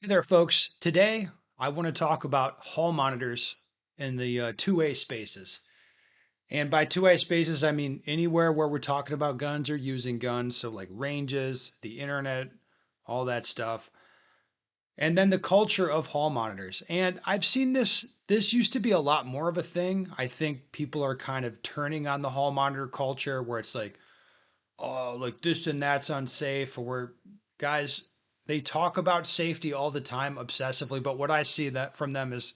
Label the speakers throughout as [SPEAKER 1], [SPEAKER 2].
[SPEAKER 1] Hey there, folks. Today, I want to talk about hall monitors in the two-way spaces. And by two-way spaces, I mean anywhere where we're talking about guns or using guns. So, like ranges, the internet, all that stuff. And then the culture of hall monitors. And I've seen this used to be a lot more of a thing. I think people are kind of turning on the hall monitor culture where it's like, oh, like this and that's unsafe, or where guys they talk about safety all the time obsessively, but what I see that from them is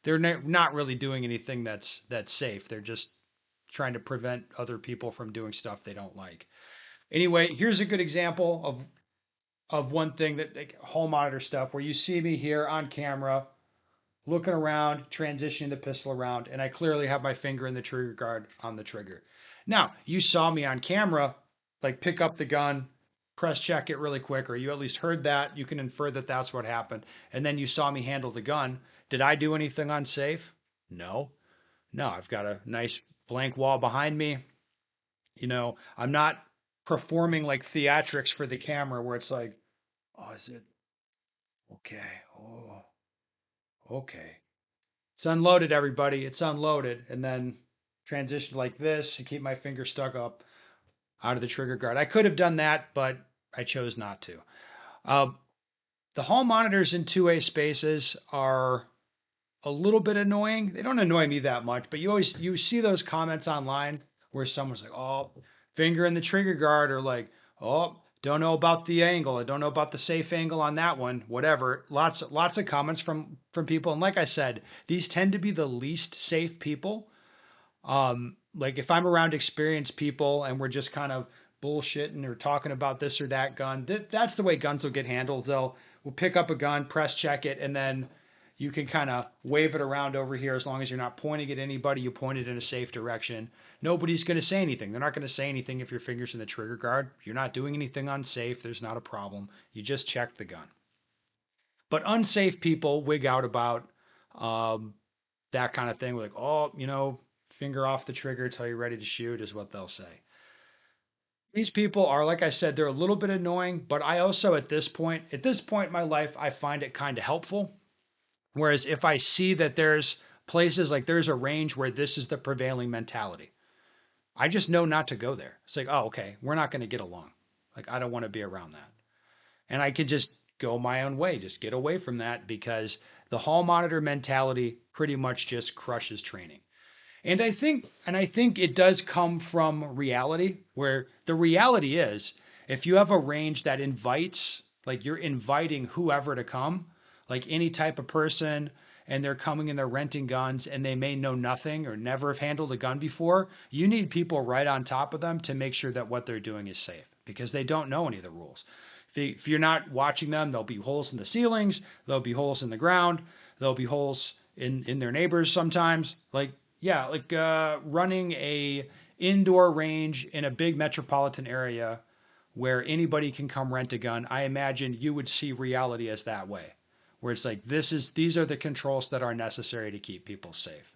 [SPEAKER 1] they're not really doing anything that's safe. They're just trying to prevent other people from doing stuff they don't like. Anyway, here's a good example of one thing that like hall monitor stuff where you see me here on camera looking around, transitioning the pistol around, and I clearly have my finger in the trigger guard on the trigger. Now, you saw me on camera, like pick up the gun, press check it really quick, or you at least heard that. You can infer that that's what happened. And then you saw me handle the gun. Did I do anything unsafe? No. No, I've got a nice blank wall behind me. I'm not performing like theatrics for the camera where it's like, oh, is it okay? Oh, okay. It's unloaded, everybody. It's unloaded. And then transition like this to keep my finger stuck up out of the trigger guard. I could have done that, but I chose not to. Uh, the hall monitors in two-way spaces are a little bit annoying. They don't annoy me that much, but you see those comments online where someone's like, "Oh, finger in the trigger guard," or like, "Oh, don't know about the angle. I don't know about the safe angle on that one." Whatever. Lots of comments from people, and like I said, these tend to be the least safe people. Like if I'm around experienced people and we're just kind of bullshitting or talking about this or that gun, that's the way guns will get handled. We'll pick up a gun, press check it, and then you can kind of wave it around over here as long as you're not pointing at anybody. You point it in a safe direction. Nobody's going to say anything. They're not going to say anything if your finger's in the trigger guard. You're not doing anything unsafe. There's not a problem. You just check the gun. But unsafe people wig out about um, that kind of thing. We're like, oh, finger off the trigger till you're ready to shoot is what they'll say. These people are, like I said, they're a little bit annoying, but I also at this point in my life, I find it kind of helpful. Whereas if I see that there's places like there's a range where this is the prevailing mentality, I just know not to go there. It's like, oh, okay, we're not going to get along. Like, I don't want to be around that. And I could just go my own way, just get away from that because the hall monitor mentality pretty much just crushes training. And I think it does come from reality, where the reality is if you have a range that invites, like you're inviting whoever to come, like any type of person, and they're coming and they're renting guns and they may know nothing or never have handled a gun before, you need people right on top of them to make sure that what they're doing is safe because they don't know any of the rules. If you're not watching them, there'll be holes in the ceilings, there'll be holes in the ground, there'll be holes in their neighbors sometimes. Like yeah, like running a indoor range in a big metropolitan area where anybody can come rent a gun. I imagine you would see reality as that way, where it's like these are the controls that are necessary to keep people safe.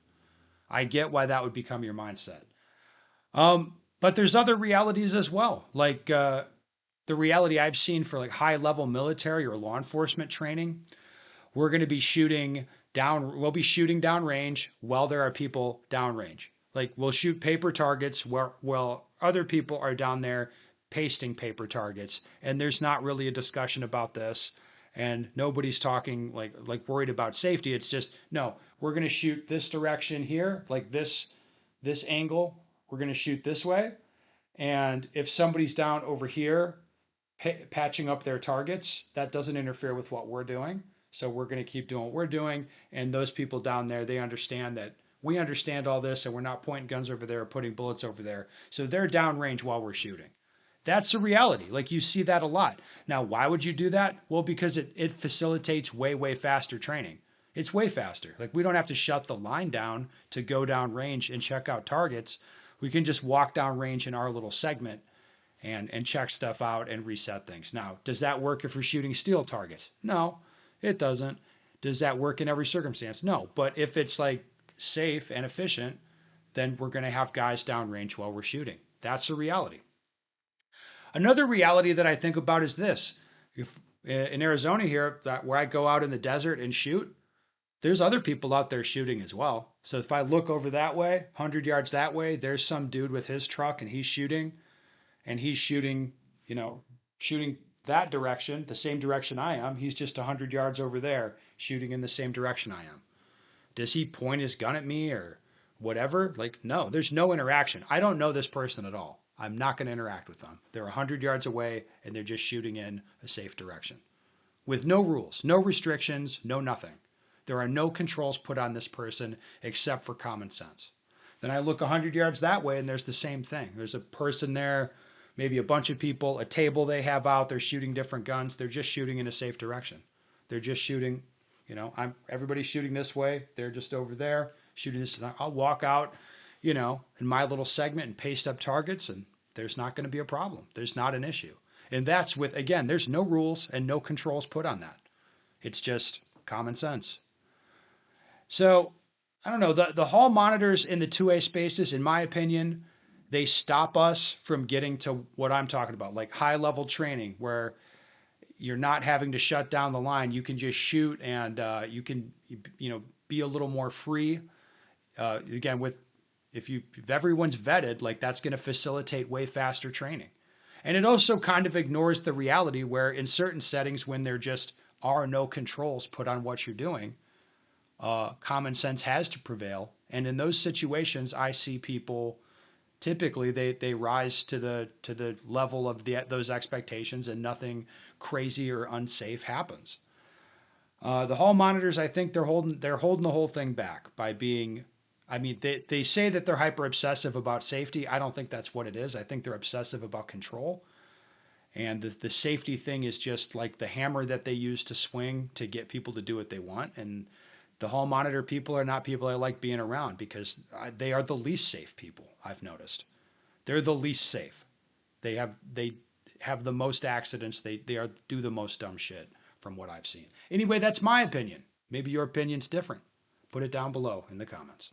[SPEAKER 1] I get why that would become your mindset. But there's other realities as well, like the reality I've seen for like high level military or law enforcement training. We're going to be shooting down, we'll be shooting downrange while there are people downrange. Like we'll shoot paper targets while other people are down there pasting paper targets. And there's not really a discussion about this. And nobody's talking like worried about safety. It's just, no, we're going to shoot this direction here, like this angle. We're going to shoot this way. And if somebody's down over here patching up their targets, that doesn't interfere with what we're doing. So we're going to keep doing what we're doing. And those people down there, they understand that we understand all this and we're not pointing guns over there or putting bullets over there. So they're downrange while we're shooting. That's the reality. Like you see that a lot. Now, why would you do that? Well, because it facilitates way faster training. It's way faster. Like we don't have to shut the line down to go down range and check out targets. We can just walk down range in our little segment and check stuff out and reset things. Now, does that work if we're shooting steel targets? No, it doesn't. Does that work in every circumstance? No. But if it's like safe and efficient, then we're going to have guys downrange while we're shooting. That's a reality. Another reality that I think about is this. In Arizona here, where I go out in the desert and shoot, there's other people out there shooting as well. So if I look over that way, 100 yards that way, there's some dude with his truck and he's shooting, you know, shooting that direction, the same direction I am. He's just 100 yards over there shooting in the same direction I am. Does he point his gun at me or whatever? Like, no, there's no interaction. I don't know this person at all. I'm not going to interact with them. They're 100 yards away and they're just shooting in a safe direction with no rules, no restrictions, no nothing. There are no controls put on this person except for common sense. Then I look 100 yards that way and there's the same thing. There's a person there, maybe a bunch of people, a table they have out, they're shooting different guns. They're just shooting in a safe direction. They're just shooting, everybody's shooting this way. They're just over there shooting this. I'll walk out, in my little segment and paste up targets and there's not going to be a problem. There's not an issue. And that's with, again, there's no rules and no controls put on that. It's just common sense. So I don't know, the hall monitors in the 2A spaces, in my opinion, they stop us from getting to what I'm talking about, like high level training where you're not having to shut down the line. You can just shoot and you can, be a little more free. Again, if everyone's vetted, like that's going to facilitate way faster training. And it also kind of ignores the reality where in certain settings, when there just are no controls put on what you're doing, common sense has to prevail. And in those situations, I see people typically they rise to the level of those expectations, and nothing crazy or unsafe happens. The hall monitors, I think they're holding the whole thing back by being. I mean, they say that they're hyper obsessive about safety. I don't think that's what it is. I think they're obsessive about control. And the safety thing is just like the hammer that they use to swing to get people to do what they want. And the hall monitor people are not people I like being around because they are the least safe people, I've noticed. They're the least safe. They have the most accidents. They do the most dumb shit from what I've seen. Anyway, that's my opinion. Maybe your opinion's different. Put it down below in the comments.